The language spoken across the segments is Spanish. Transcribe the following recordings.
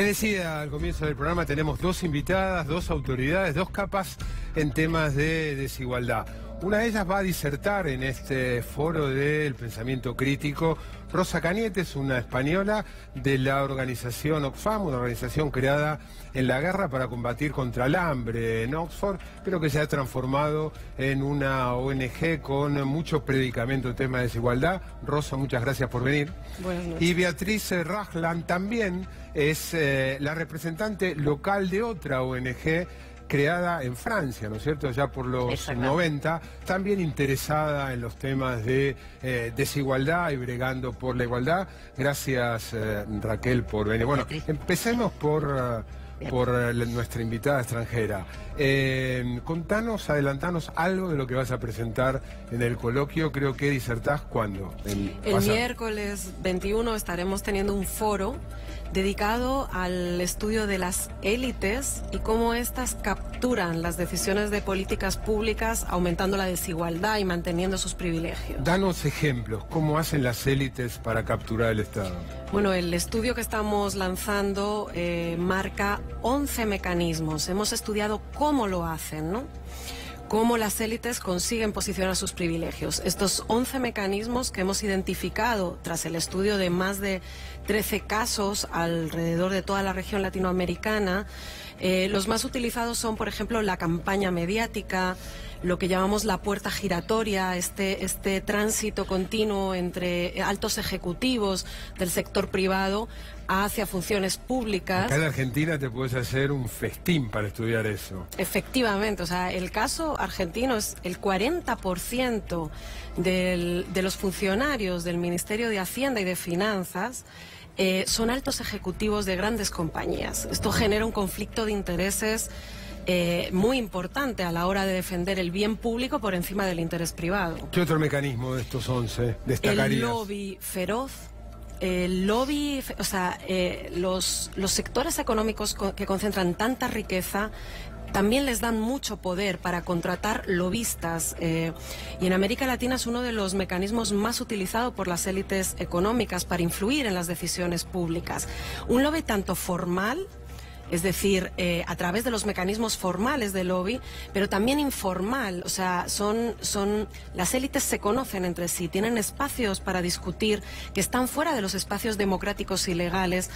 Le decía al comienzo del programa, tenemos dos invitadas, dos autoridades, dos capas en temas de desigualdad. Una de ellas va a disertar en este foro del pensamiento crítico. Rosa Cañete es una española de la organización Oxfam, una organización creada en la guerra para combatir contra el hambre en Oxford, pero que se ha transformado en una ONG con mucho predicamento en temas de desigualdad. Rosa, muchas gracias por venir. Buenas noches. Y Beatriz Ragland también es la representante local de otra ONG creada en Francia, ¿no es cierto?, ya por los 90, también interesada en los temas de desigualdad y bregando por la igualdad. Gracias, Raquel, por venir. Bueno, empecemos por nuestra invitada extranjera. Adelantanos algo de lo que vas a presentar en el coloquio. Creo que disertás ¿cuándo? El miércoles 21 estaremos teniendo un foro dedicado al estudio de las élites y cómo éstas capturan las decisiones de políticas públicas, aumentando la desigualdad y manteniendo sus privilegios. Danos ejemplos, ¿cómo hacen las élites para capturar el Estado? Bueno, el estudio que estamos lanzando marca 11 mecanismos. Hemos estudiado cómo lo hacen, ¿no? Cómo las élites consiguen posicionar sus privilegios. Estos 11 mecanismos que hemos identificado tras el estudio de más de 13 casos alrededor de toda la región latinoamericana, los más utilizados son, por ejemplo, la campaña mediática, lo que llamamos la puerta giratoria, este tránsito continuo entre altos ejecutivos del sector privado hacia funciones públicas. Acá en Argentina te puedes hacer un festín para estudiar eso. Efectivamente, o sea, el caso argentino es el 40% de los funcionarios del Ministerio de Hacienda y de Finanzas son altos ejecutivos de grandes compañías. Esto genera un conflicto de intereses muy importante a la hora de defender el bien público por encima del interés privado. ¿Qué otro mecanismo de estos 11 destacarías? El lobby feroz. El lobby, o sea, los sectores económicos que concentran tanta riqueza también les dan mucho poder para contratar lobistas, y en América Latina es uno de los mecanismos más utilizados por las élites económicas para influir en las decisiones públicas. Un lobby tanto formal, es decir, a través de los mecanismos formales de lobby, pero también informal. O sea, las élites se conocen entre sí, tienen espacios para discutir que están fuera de los espacios democráticos y legales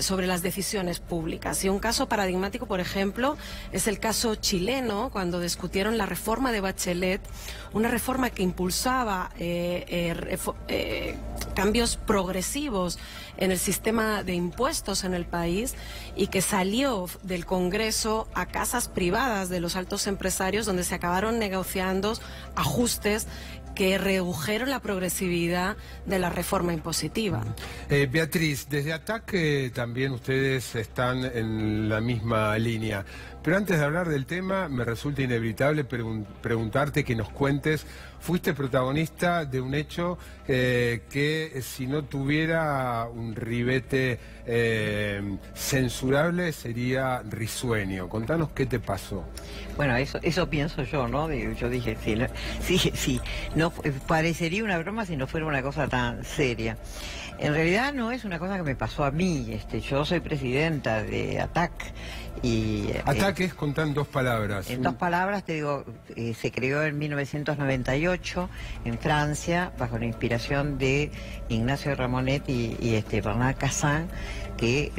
sobre las decisiones públicas. Y un caso paradigmático, por ejemplo, es el caso chileno, cuando discutieron la reforma de Bachelet, una reforma que impulsaba cambios progresivos en el sistema de impuestos en el país y que salió del Congreso a casas privadas de los altos empresarios, donde se acabaron negociando ajustes que redujeron la progresividad de la reforma impositiva. Beatriz, desde ATAC también ustedes están en la misma línea. Pero antes de hablar del tema, me resulta inevitable preguntarte, que nos cuentes, fuiste protagonista de un hecho que si no tuviera un ribete censurable sería risueño. Contanos qué te pasó. Bueno, eso pienso yo, ¿no? Yo dije, sí, no parecería una broma si no fuera una cosa tan seria. En realidad no es una cosa que me pasó a mí. Yo soy presidenta de ATAC. Y ATAC es, contar en dos palabras. En dos palabras te digo, se creó en 1998 en Francia bajo la inspiración de Ignacio Ramonet y Bernard Cazeneuve, que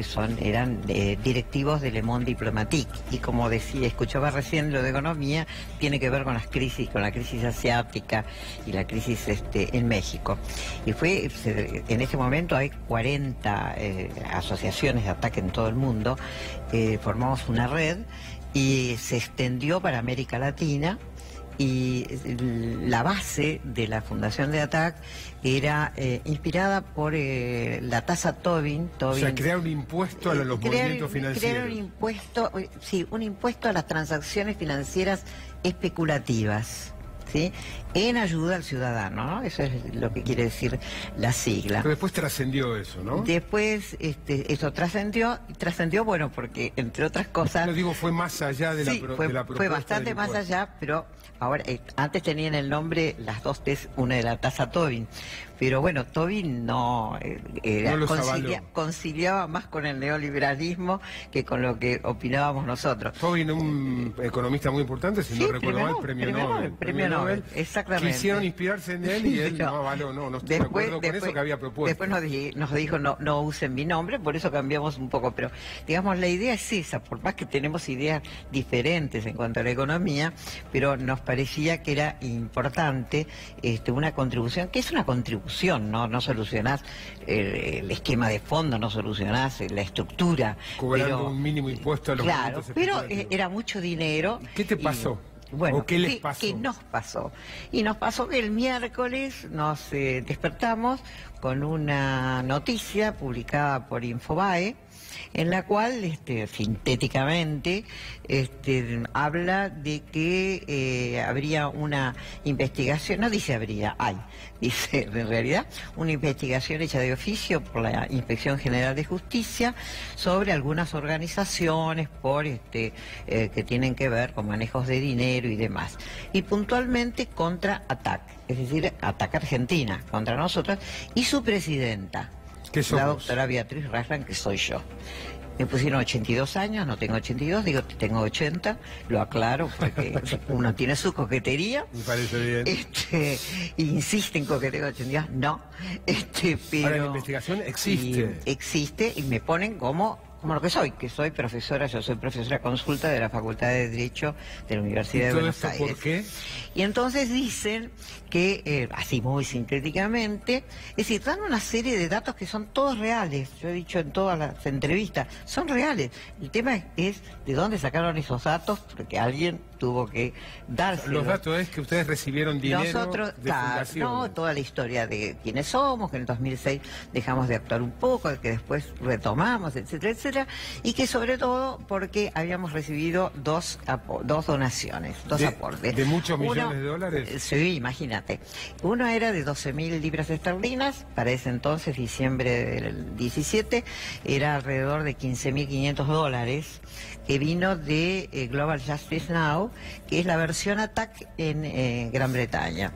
eran directivos de Le Monde Diplomatique. Y como escuchaba recién lo de economía, tiene que ver con las crisis, con la crisis asiática y la crisis en México. Y en ese momento hay 40 asociaciones de ATAC en todo el mundo. Formamos una red y se extendió para América Latina. Y la base de la fundación de ATAC era inspirada por la tasa Tobin. O sea, crear un impuesto a los movimientos financieros. Crear un impuesto a las transacciones financieras especulativas. ¿sí? En ayuda al ciudadano, ¿no? Eso es lo que quiere decir la sigla. Pero después trascendió eso, ¿no? Después eso trascendió, bueno, porque entre otras cosas... No digo, fue más allá de sí, la fue propuesta bastante del más impuesto. allá, pero ahora, antes tenían el nombre, las dos T's, una de la tasa Tobin, pero bueno, Tobin no, No los avaló. conciliaba más con el neoliberalismo que con lo que opinábamos nosotros. Tobin, un economista muy importante, si no recuerdo mal, premio Nobel. Exactamente. Quisieron inspirarse en él y él no avaló, no estoy de acuerdo con eso que había propuesto. Después nos dijo, no usen mi nombre, por eso cambiamos un poco, pero digamos, la idea es esa, por más que tenemos ideas diferentes en cuanto a la economía, pero nos parecía que era importante una contribución, que es una contribución, no solucionás el esquema de fondo, no solucionás la estructura. Cobrando un mínimo impuesto a los claro, pero era mucho dinero. ¿Qué te pasó? Bueno, ¿o qué les pasó? ¿Qué nos pasó? Y nos pasó que el miércoles nos despertamos con una noticia publicada por Infobae, en la cual sintéticamente habla de que habría una investigación, no dice habría, dice en realidad una investigación hecha de oficio por la Inspección General de Justicia sobre algunas organizaciones que tienen que ver con manejos de dinero y demás, y puntualmente contra ATAC, es decir, ATAC Argentina, contra nosotros y su presidenta, la doctora Beatriz Raslan, que soy yo. Me pusieron 82 años, no tengo 82, digo que tengo 80, lo aclaro porque uno tiene su coquetería. Me parece bien. Insisten con que tengo 82, no. Pero ahora, la investigación existe. Existe y me ponen como lo que soy profesora, yo soy profesora consulta de la Facultad de Derecho de la Universidad de Buenos Aires. ¿Por qué? Y entonces dicen que, así muy sintéticamente, es decir, dan una serie de datos que son todos reales. Yo he dicho en todas las entrevistas, son reales. El tema es de dónde sacaron esos datos, porque alguien tuvo que darse. Los datos es que ustedes recibieron dinero nosotros, de fundaciones. No, toda la historia de quiénes somos, que en el 2006 dejamos de actuar un poco, que después retomamos, etcétera, etcétera, y que sobre todo porque habíamos recibido dos donaciones, dos aportes. ¿De muchos millones de dólares? Sí, imagínate. Uno era de 12.000 libras esterlinas, para ese entonces, diciembre del 17, era alrededor de 15.500 dólares, que vino de Global Justice Now, que es la versión ATAC en Gran Bretaña.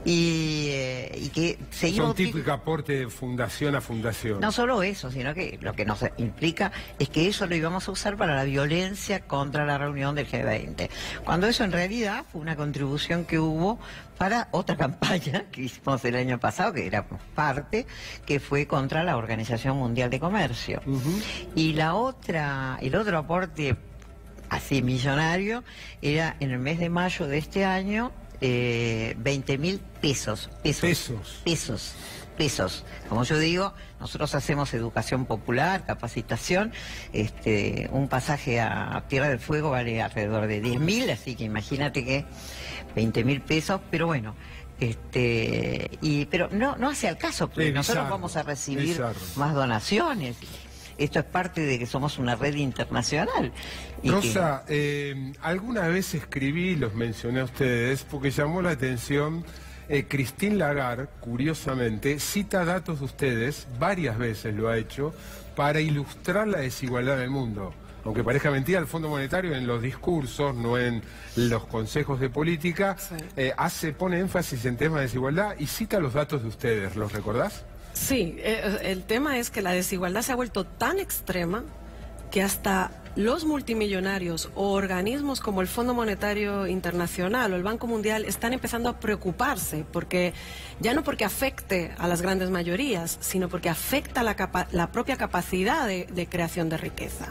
Y que seguimos... Son típico aporte de fundación a fundación. No solo eso, sino que lo que nos implica es que eso lo íbamos a usar para la violencia contra la reunión del G20. Cuando eso en realidad fue una contribución que hubo para otra campaña que hicimos el año pasado, que éramos parte, que fue contra la Organización Mundial de Comercio. Y el otro aporte así millonario era en el mes de mayo de este año, 20.000 pesos. Como yo digo, nosotros hacemos educación popular, capacitación, un pasaje a Tierra del Fuego vale alrededor de 10.000, así que imagínate que 20.000 pesos, pero bueno, pero no hace al caso, porque nosotros vamos a recibir más donaciones. Esto es parte de que somos una red internacional. Rosa, alguna vez escribí, los mencioné a ustedes, porque llamó la atención, Christine Lagarde, curiosamente, cita datos de ustedes, varias veces lo ha hecho, para ilustrar la desigualdad del mundo. Aunque parezca mentira, el Fondo Monetario en los discursos, no en los consejos de política, pone énfasis en temas de desigualdad y cita los datos de ustedes, ¿los recordás? Sí, el tema es que la desigualdad se ha vuelto tan extrema que hasta los multimillonarios o organismos como el Fondo Monetario Internacional o el Banco Mundial están empezando a preocuparse, porque ya no porque afecte a las grandes mayorías, sino porque afecta la propia capacidad de creación de riqueza.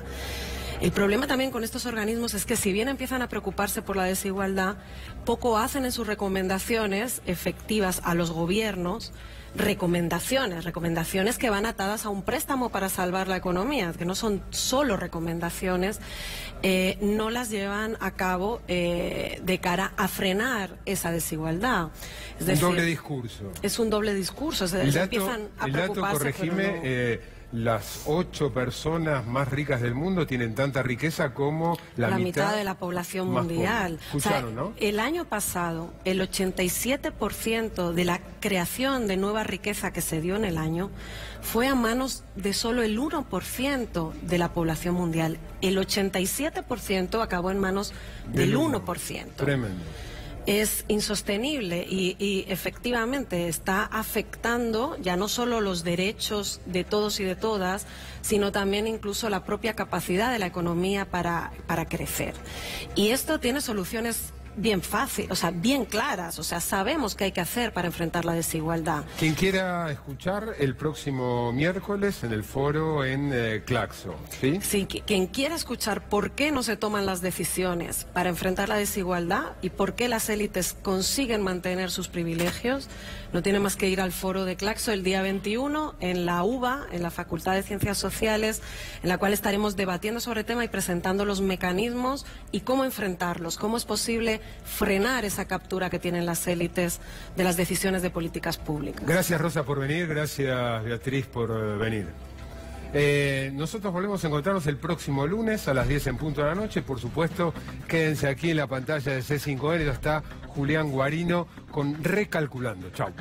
El problema también con estos organismos es que si bien empiezan a preocuparse por la desigualdad, poco hacen en sus recomendaciones efectivas a los gobiernos, recomendaciones que van atadas a un préstamo para salvar la economía, que no son solo recomendaciones, no las llevan a cabo de cara a frenar esa desigualdad. Es decir, un doble discurso. Es un doble discurso, El dato, empiezan a preocuparse, corregime, las 8 personas más ricas del mundo tienen tanta riqueza como la mitad de la población mundial. Escucharon, ¿no? El año pasado, el 87% de la creación de nueva riqueza que se dio en el año fue a manos de solo el 1% de la población mundial. El 87% acabó en manos del 1%. Tremendo. Es insostenible y efectivamente está afectando ya no solo los derechos de todos y de todas, sino también incluso la propia capacidad de la economía para crecer. Y esto tiene soluciones bien fáciles, o sea, bien claras, o sea, sabemos qué hay que hacer para enfrentar la desigualdad. Quien quiera escuchar el próximo miércoles en el foro en Claxo, ¿sí? Sí, quien quiera escuchar por qué no se toman las decisiones para enfrentar la desigualdad y por qué las élites consiguen mantener sus privilegios, no tiene más que ir al foro de Claxo el día 21 en la UBA, en la Facultad de Ciencias Sociales, en la cual estaremos debatiendo sobre el tema y presentando los mecanismos y cómo enfrentarlos, cómo es posible frenar esa captura que tienen las élites de las decisiones de políticas públicas. Gracias, Rosa, por venir. Gracias, Beatriz, por venir. Nosotros volvemos a encontrarnos el próximo lunes a las 10 en punto de la noche. Por supuesto, quédense aquí en la pantalla de C5N. Está Julián Guarino con Recalculando. Chau.